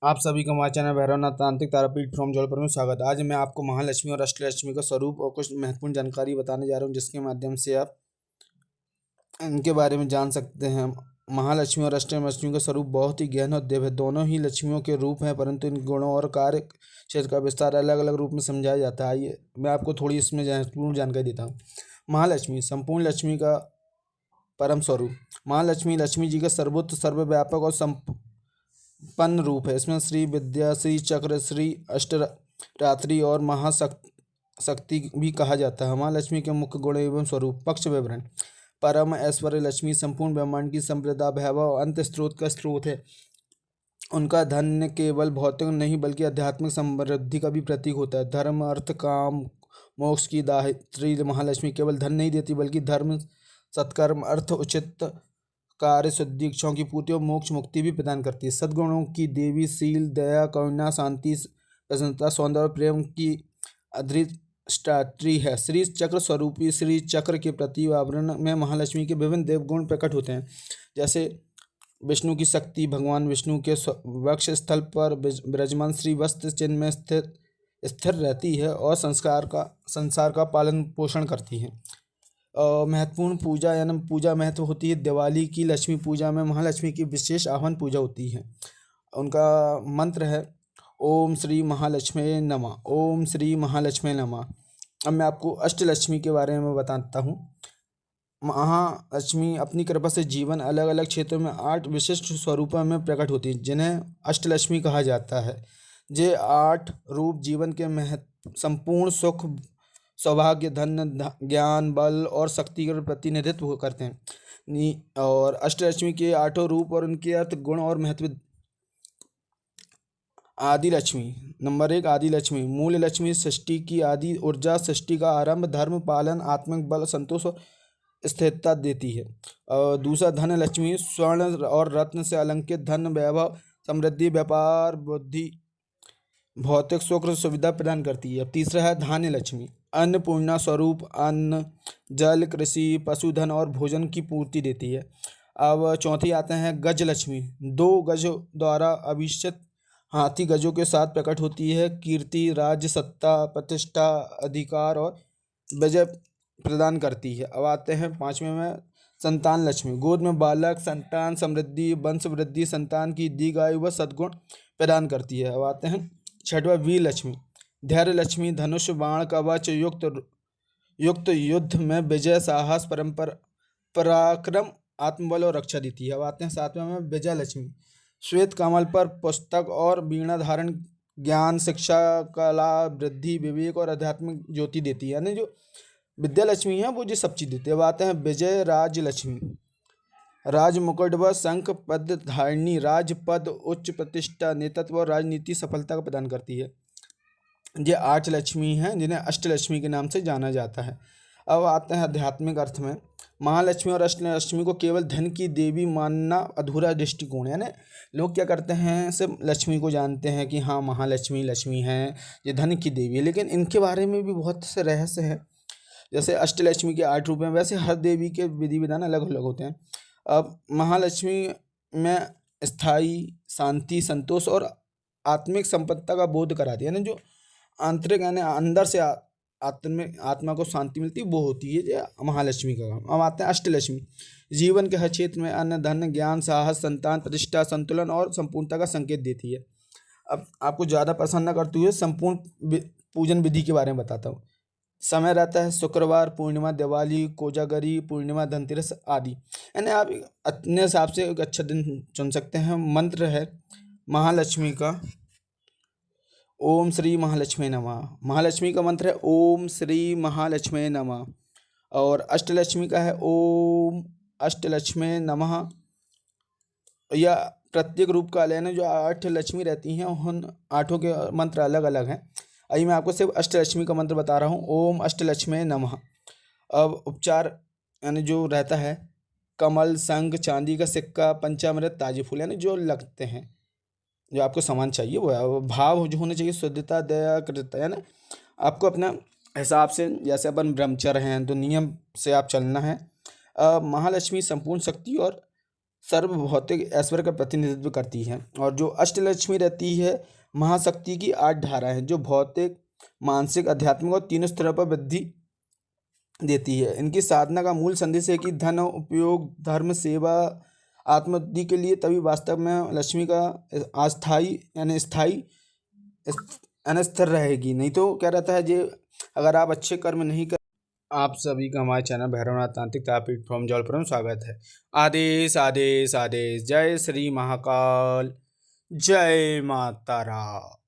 आप सभी का हमारे चैनल भैरवनाथ तांत्रिक तारापीठ फ्रॉम जबलपुर में स्वागत है। आज मैं आपको महालक्ष्मी और अष्टलक्ष्मी का स्वरूप और कुछ महत्वपूर्ण जानकारी बताने जा रहा हूं, जिसके माध्यम से आप इनके बारे में जान सकते हैं। महालक्ष्मी और अष्टलक्ष्मी का स्वरूप बहुत ही गहन और दिव्य है। दोनों ही लक्ष्मियों के रूप हैं, परंतु इन गुणों और कार्य क्षेत्र का विस्तार अलग अलग रूप में समझाया जाता है। आइए मैं आपको थोड़ी इसमें महत्वपूर्ण जानकारी देता हूँ। महालक्ष्मी संपूर्ण लक्ष्मी का परम स्वरूप। महालक्ष्मी लक्ष्मी जी का सर्वोच्च सर्वव्यापक और पन रूप है। इसमें श्री विद्या, श्री चक्र, श्री अष्टरात्रि और महाशक्ति भी कहा जाता है। महालक्ष्मी के मुख्य गुण एवं स्वरूप। पक्ष विवरण। परम ऐश्वर्य लक्ष्मी संपूर्ण ब्रह्मांड की संप्रदा वैभव अंत स्रोत का स्रोत है। उनका धन केवल भौतिक नहीं बल्कि आध्यात्मिक समृद्धि का भी प्रतीक होता है। धर्म अर्थ काम मोक्ष की दात्री महालक्ष्मी केवल धन नहीं देती बल्कि धर्म सत्कर्म अर्थ उचित कार्य शुद्धि इच्छाओं की पूर्ति और मोक्ष मुक्ति भी प्रदान करती है। सद्गुणों की देवी शील दया करुणा शांति प्रसन्नता सौंदर्य प्रेम की अधिष्ठात्री है। श्री चक्र स्वरूपी श्री चक्र के प्रति आवरण में महालक्ष्मी के विभिन्न देवगुण प्रकट होते हैं। जैसे विष्णु की शक्ति, भगवान विष्णु के वक्ष स्थल पर विराजमान श्री वस्त्र चिन्ह में स्थिर रहती है और संसार का पालन पोषण करती है। महत्वपूर्ण पूजा यानी पूजा महत्व होती है। दिवाली की लक्ष्मी पूजा में महालक्ष्मी की विशेष आह्वान पूजा होती है। उनका मंत्र है ओम श्री महालक्ष्मी नमः, ओम श्री महालक्ष्मी नमः। अब मैं आपको अष्टलक्ष्मी के बारे में बताता हूँ। महालक्ष्मी अपनी कृपा से जीवन अलग अलग क्षेत्रों में 8 विशिष्ट स्वरूपों में प्रकट होती है, जिन्हें अष्टलक्ष्मी कहा जाता है। ये 8 रूप जीवन के संपूर्ण सुख, सौभाग्य, धन, ज्ञान, बल और शक्ति का प्रतिनिधित्व करते हैं। और अष्टलक्ष्मी के 8 रूप और उनके अर्थ, गुण और महत्व। आदि लक्ष्मी। नंबर 1 आदि लक्ष्मी। मूल लक्ष्मी सृष्टि की आदि ऊर्जा, सृष्टि का आरंभ, धर्म पालन, आत्मिक बल, संतोष और स्थिरता देती है। और दूसरा धन लक्ष्मी। स्वर्ण और रत्न से अलंकृत धन, वैभव, समृद्धि, व्यापार, बुद्धि, भौतिक सुख सुविधा प्रदान करती है। तीसरा है धान्य लक्ष्मी। अन्नपूर्णा स्वरूप अन्न, जल, कृषि, पशुधन और भोजन की पूर्ति देती है। अब चौथी आते हैं गज लक्ष्मी। 2 गज द्वारा अभिषिक्त हाथी गजों के साथ प्रकट होती है। कीर्ति, राज्य, सत्ता, प्रतिष्ठा, अधिकार और विजय प्रदान करती है। अब आते हैं 5वें में संतान लक्ष्मी। गोद में बालक, संतान, समृद्धि, वंश वृद्धि, संतान की दीर्घायु व सद्गुण प्रदान करती है। अब आते हैं 6वां वीर लक्ष्मी। धैर्य लक्ष्मी। धनुष, बाण, कवच युक्त युद्ध में विजय, साहस, पराक्रम, आत्मबल और रक्षा देती है। अब आते हैं 7वें में विजय लक्ष्मी। श्वेत कमल पर पुस्तक और वीणा धारण, ज्ञान, शिक्षा, कला, वृद्धि, विवेक और आध्यात्मिक ज्योति देती है। यानी जो विद्या लक्ष्मी है वो जो सब चीज देती है। अब आते हैं विजय राज लक्ष्मी। राज मुकुट व शंख पद धारिणी, राजपद, उच्च प्रतिष्ठा, नेतृत्व और राजनीति सफलता का प्रदान करती है। ये 8 लक्ष्मी हैं जिन्हें अष्टलक्ष्मी के नाम से जाना जाता है। अब आते हैं आध्यात्मिक अर्थ में। महालक्ष्मी और अष्टलक्ष्मी को केवल धन की देवी मानना अधूरा दृष्टिकोण है। यानी लोग क्या करते हैं, सिर्फ लक्ष्मी को जानते हैं कि हाँ महालक्ष्मी लक्ष्मी हैं, ये धन की देवी है, लेकिन इनके बारे में भी बहुत से रहस्य हैं। जैसे अष्टलक्ष्मी के 8 रूप हैं, वैसे हर देवी के विधि विधान अलग अलग होते हैं। अब महालक्ष्मी में स्थायी शांति, संतोष और आत्मिक संपत्ति का बोध कराती है। यानी जो आंतरिक यानी अंदर से आत्मा को शांति मिलती है, वो होती है जो महालक्ष्मी का काम। अब आते हैं अष्टलक्ष्मी। जीवन के हर क्षेत्र में अन्न, धन, ज्ञान, साहस, संतान, प्रतिष्ठा, संतुलन और संपूर्णता का संकेत देती है। अब आपको ज़्यादा पसंद न करते हुए संपूर्ण पूजन विधि के बारे में बताता हूँ। समय रहता है शुक्रवार, पूर्णिमा, दिवाली, कोजागरी पूर्णिमा, धनतेरस आदि। यानी आप अपने हिसाब से एक अच्छा दिन चुन सकते हैं। मंत्र है महालक्ष्मी का ओम श्री महालक्ष्मी नमः। महालक्ष्मी का मंत्र है ओम श्री महालक्ष्मी नमः। और अष्टलक्ष्मी का है ओम अष्टलक्ष्मी नमः। या प्रत्येक रूप का अलग है। जो 8 लक्ष्मी रहती हैं उन 8 के मंत्र अलग अलग हैं। अभी मैं आपको सिर्फ अष्टलक्ष्मी का मंत्र बता रहा हूँ, ओम अष्टलक्ष्मी नमः। अब उपचार यानी जो रहता है कमल, शंख, चांदी का सिक्का, पंचामृत, ताजे फूल, यानी जो लगते हैं, जो आपको सामान चाहिए वो है। भाव जो होने चाहिए शुद्धता, दया, कृतज्ञता। यानी आपको अपना हिसाब से, जैसे अपन ब्रह्मचर्य हैं तो नियम से आप चलना है। महालक्ष्मी संपूर्ण शक्ति और सर्व भौतिक ऐश्वर्य का प्रतिनिधित्व करती है। और जो अष्टलक्ष्मी रहती है महाशक्ति की 8 धाराएं हैं जो भौतिक, मानसिक, आध्यात्मिक और तीनों स्तरों पर वृद्धि देती है। इनकी साधना का मूल संदेश है कि धन उपयोग, धर्म, सेवा, आत्मवृद्धि के लिए, तभी वास्तव में लक्ष्मी का अस्थाई यानी स्थाई यानी स्थिर रहेगी। नहीं तो क्या रहता है जे, अगर आप अच्छे कर्म नहीं कर। आप सभी का हमारे चैनल भैरवनाथ तांत्रिक तारापीठ फ्रॉम जबलपुर में स्वागत है। आदेश आदेश आदेश। जय श्री महाकाल, जय माता रा।